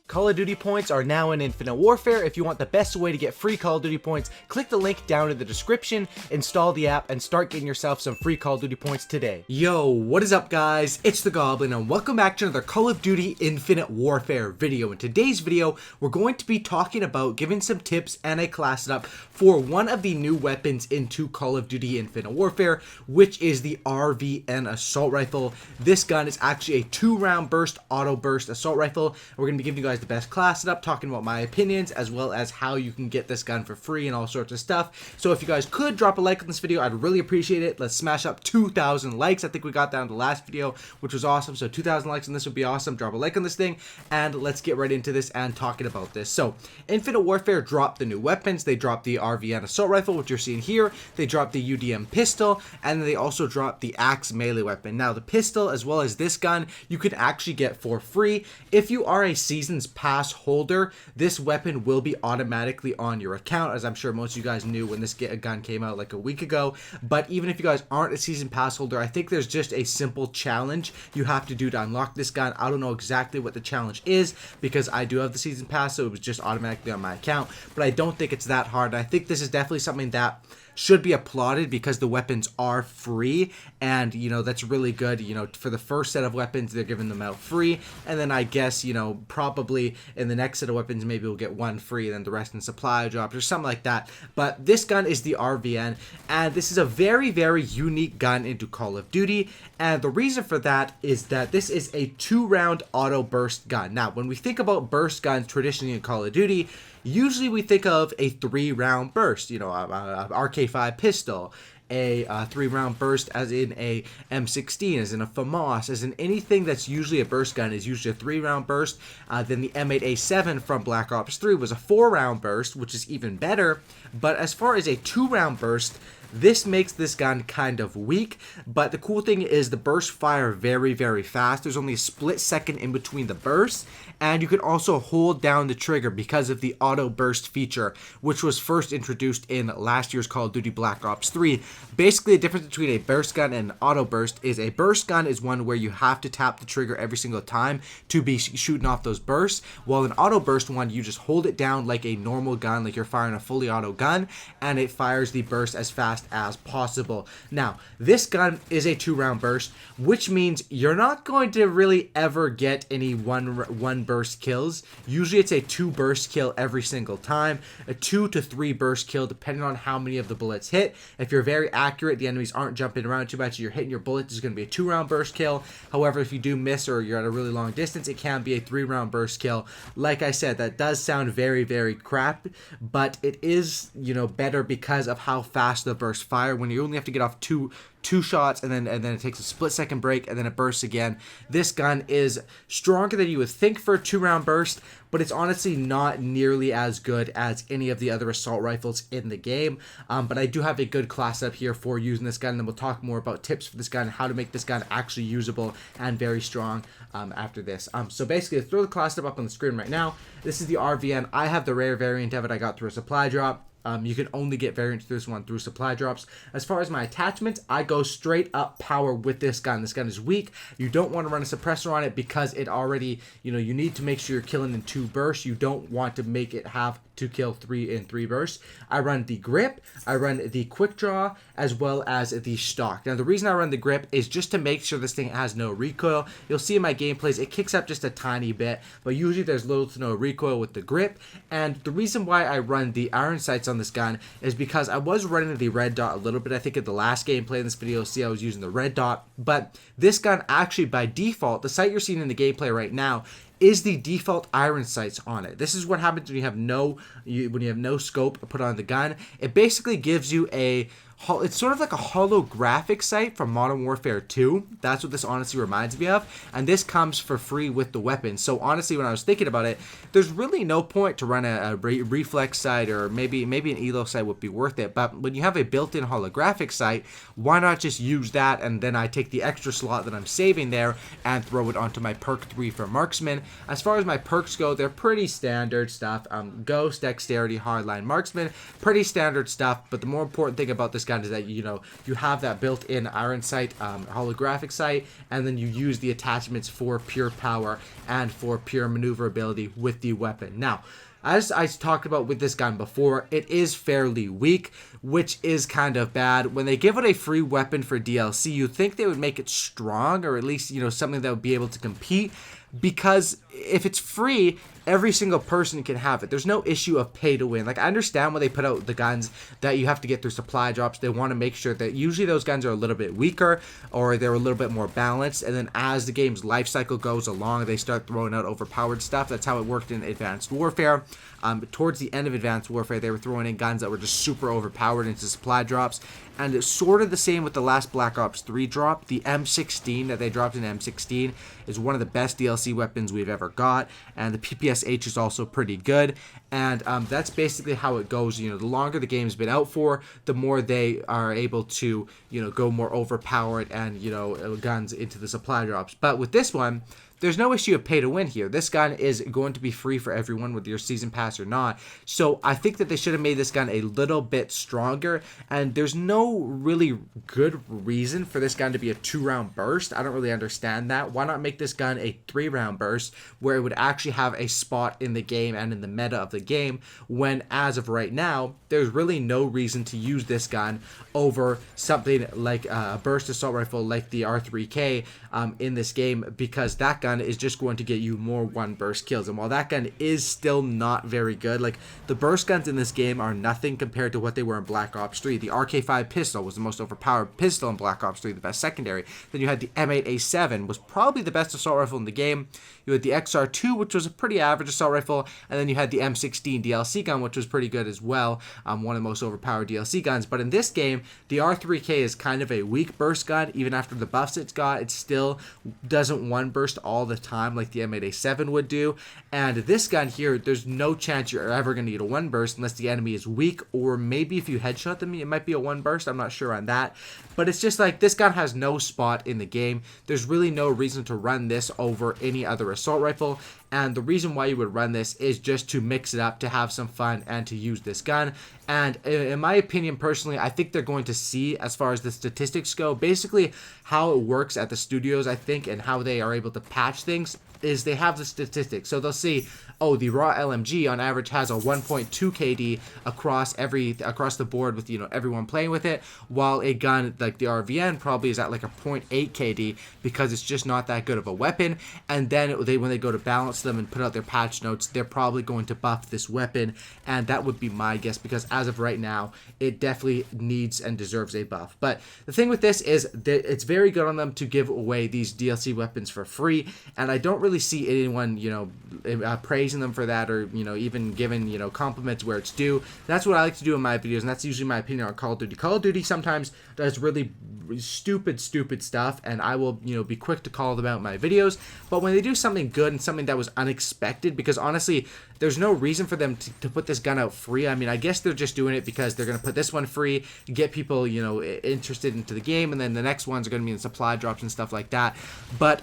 Call of Duty points are now in Infinite Warfare. If you want the best way to get free Call of Duty points, click the link down in the description, install the app, and start getting yourself some free Call of Duty points today. Yo, what is up guys? It's the Goblin and welcome back to another Call of Duty Infinite Warfare video. In today's video, we're going to be talking about giving some tips and a class setup for one of the new weapons into Call of Duty Infinite Warfare, which is the RVN Assault Rifle. This gun is actually a 2-round burst, auto burst assault rifle. We're going to be giving you guys the best class setup, talking about my opinions, as well as how you can get this gun for free and all sorts of stuff. So if you guys could drop a like on this video, I'd really appreciate it. Let's smash up 2,000 likes. I think we got that in the last video, which was awesome. So 2,000 likes on this would be awesome. Drop a like on this thing, and let's get right into this and talking about this. So Infinite Warfare dropped the new weapons. They dropped the RVN Assault Rifle, which you're seeing here. They dropped the UDM pistol, and they also dropped the Axe melee weapon. Now the pistol, as well as this gun, you can actually get for free. If you are a Seasons Pass holder, this weapon will be automatically on your account, as I'm sure most of you guys knew when this gun came out like a week ago. But even if you guys aren't a Season Pass holder, I think there's just a simple challenge you have to do to unlock this gun. I don't know exactly what the challenge is because I do have the Season Pass, so it was just automatically on my account, but I don't think it's that hard. I think this is definitely something that should be applauded because the weapons are free, and you know, that's really good. You know, for the first set of weapons, they're giving them out free, and then I guess, you know, probably in the next set of weapons maybe we'll get one free and then the rest in supply drops or something like that. But this gun is the RVN, and this is a very, very unique gun into Call of Duty, and the reason for that is that this is a 2-round auto burst gun. Now when we think about burst guns traditionally in Call of Duty, usually we think of a 3-round burst, you know, a RK5 pistol, a 3-round burst as in a M16, as in a FAMAS, as in anything that's usually a burst gun is usually a 3-round burst. Then the M8A7 from Black Ops 3 was a 4-round burst, which is even better. But as far as a 2-round burst, this makes this gun kind of weak, but the cool thing is the bursts fire very, very fast. There's only a split second in between the bursts, and you can also hold down the trigger because of the auto burst feature, which was first introduced in last year's Call of Duty Black Ops 3. Basically, the difference between a burst gun and an auto burst is a burst gun is one where you have to tap the trigger every single time to be shooting off those bursts, while an auto burst one, you just hold it down like a normal gun, like you're firing a fully auto gun, and it fires the burst as fast as possible. Now, this gun is a 2-round burst, which means you're not going to really ever get any one burst kills. Usually it's a 2 burst kill every single time, a 2 to 3 burst kill depending on how many of the bullets hit. If you're very accurate, the enemies aren't jumping around too much, you're hitting your bullets, it's going to be a 2-round burst kill. However, if you do miss or you're at a really long distance, it can be a 3-round burst kill. Like I said, that does sound very, very crap, but it is, you know, better because of how fast the bursts fire. When you only have to get off two shots and then it takes a split-second break and then it bursts again. This gun is stronger than you would think for a 2-round burst, but it's honestly not nearly as good as any of the other assault rifles in the game. But I do have a good class up here for using this gun, and then we'll talk more about tips for this gun, how to make this gun actually usable and very strong after this. So basically, let's throw the class up on the screen right now. This is the RVN. I have the rare variant of it I got through a supply drop. You can only get variants to this one through supply drops. As far as my attachments, I go straight up power with this gun. This gun is weak. You don't want to run a suppressor on it because it already, you know, you need to make sure you're killing in 2 bursts. You don't want to make it have to kill 3 in 3 bursts. I run the grip, I run the quick draw, as well as the stock. Now the reason I run the grip is just to make sure this thing has no recoil. You'll see in my gameplays it kicks up just a tiny bit, but usually there's little to no recoil with the grip. And the reason why I run the iron sights on this gun is because I was running the red dot a little bit. I think in the last gameplay in this video, you'll see I was using the red dot, but this gun actually by default, the sight you're seeing in the gameplay right now is the default iron sights on it. This is what happens when you have no scope put on the gun. It basically gives you it's sort of like a holographic sight from Modern Warfare 2. That's what this honestly reminds me of. And this comes for free with the weapon. So honestly, when I was thinking about it, there's really no point to run a reflex sight, or maybe an elo sight would be worth it. But when you have a built-in holographic sight, why not just use that, and then I take the extra slot that I'm saving there and throw it onto my Perk Tree for Marksman. As far as my perks go, they're pretty standard stuff. Ghost, Dexterity, Hardline, Marksman, pretty standard stuff. But the more important thing about this gun is that, you know, you have that built-in iron sight, holographic sight, and then you use the attachments for pure power and for pure maneuverability with the weapon. Now, as I talked about with this gun before, it is fairly weak, which is kind of bad. When they give it a free weapon for DLC, you'd think they would make it strong, or at least, you know, something that would be able to compete, because if it's free, every single person can have it. There's no issue of pay to win. Like, I understand when they put out the guns that you have to get through supply drops. They want to make sure that usually those guns are a little bit weaker, or they're a little bit more balanced, and then as the game's life cycle goes along, they start throwing out overpowered stuff. That's how it worked in Advanced Warfare. Towards the end of Advanced Warfare, they were throwing in guns that were just super overpowered into supply drops, and it's sort of the same with the last Black Ops 3 drop. The M16 that they dropped in M16 is one of the best DLC weapons we've ever got, and the PPSH is also pretty good, and that's basically how it goes. You know, the longer the game's been out for, the more they are able to, you know, go more overpowered and, you know, guns into the supply drops. But with this one, there's no issue of pay to win here. This gun is going to be free for everyone, whether you're season pass or not. So I think that they should have made this gun a little bit stronger, and there's no really good reason for this gun to be a 2-round burst. I don't really understand that. Why not make this gun a 3-round burst, where it would actually have a spot in the game and in the meta of the game, when as of right now, there's really no reason to use this gun over something like a burst assault rifle like the R3K in this game, because that gun is just going to get you more one burst kills. And while that gun is still not very good, like, the burst guns in this game are nothing compared to what they were in Black Ops 3. The RK5 pistol was the most overpowered pistol in Black Ops 3, the best secondary. Then you had the M8A7, was probably the best assault rifle in the game. You had the XR2, which was a pretty average assault rifle, and then you had the M16 DLC gun, which was pretty good as well, one of the most overpowered DLC guns. But in this game, the R3K is kind of a weak burst gun. Even after the buffs it's got, it still doesn't one burst all the time like the M8A7 would do. And this gun here, there's no chance you're ever going to get a one burst unless the enemy is weak, or maybe if you headshot them, it might be a one burst. I'm not sure on that. But it's just like, this gun has no spot in the game. There's really no reason to run this over any other assault rifle. And the reason why you would run this is just to mix it up, to have some fun, and to use this gun. And in my opinion, personally, I think they're going to see, as far as the statistics go, basically how it works at the studios, I think, and how they are able to patch things, is they have the statistics. So they'll see, oh, the raw LMG on average has a 1.2 KD across the board with, you know, everyone playing with it, while a gun like the RVN probably is at like a 0.8 KD, because it's just not that good of a weapon. And then when they go to balance them and put out their patch notes, they're probably going to buff this weapon, and that would be my guess, because as of right now, it definitely needs and deserves a buff. But the thing with this is that it's very good on them to give away these DLC weapons for free, and I don't really see anyone, you know, praising them for that, or, you know, even giving, you know, compliments where it's due. That's what I like to do in my videos, and that's usually my opinion on Call of Duty. Call of Duty sometimes does really stupid stuff, and I will, you know, be quick to call them out in my videos. But when they do something good and something that was unexpected, because honestly, there's no reason for them to put this gun out free. I mean, I guess they're just doing it because they're going to put this one free, get people, you know, interested into the game, and then the next ones are going to be in supply drops and stuff like that. But,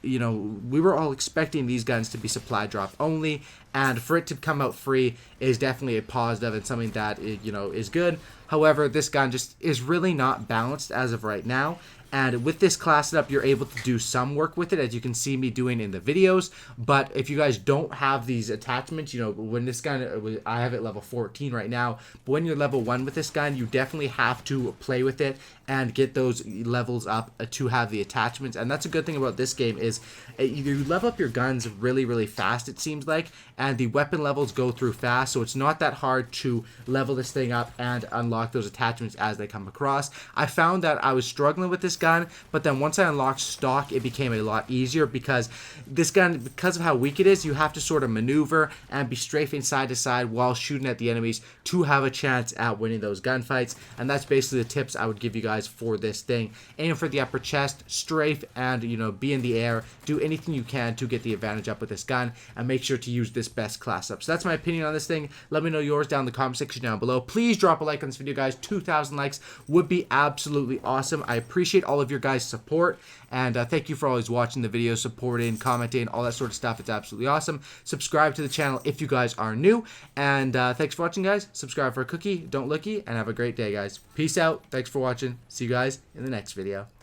you know, we were all expecting these guns to be supply drop only, and for it to come out free is definitely a positive and something that, you know, is good. However, this gun just is really not balanced as of right now. And with this class setup, you're able to do some work with it, as you can see me doing in the videos. But if you guys don't have these attachments, you know, when this gun, I have it level 14 right now, but when you're level 1 with this gun, you definitely have to play with it and get those levels up to have the attachments. And that's a good thing about this game, is you level up your guns really fast, it seems like, and the weapon levels go through fast, so it's not that hard to level this thing up and unlock those attachments as they come across. I found that I was struggling with this gun, but then once I unlocked stock, it became a lot easier, because this gun, because of how weak it is, you have to sort of maneuver and be strafing side to side while shooting at the enemies to have a chance at winning those gunfights. And that's basically the tips I would give you guys for this thing. Aim for the upper chest, strafe, and, you know, be in the air. Do anything you can to get the advantage up with this gun, and make sure to use this best class up. So that's my opinion on this thing. Let me know yours down in the comment section down below. Please drop a like on this video video, guys. 2,000 likes would be absolutely awesome. I appreciate all of your guys' support, and thank you for always watching the videos, supporting, commenting, all that sort of stuff. It's absolutely awesome. Subscribe to the channel if you guys are new, and thanks for watching, guys. Subscribe for a cookie, don't lookie, and have a great day, guys. Peace out. Thanks for watching. See you guys in the next video.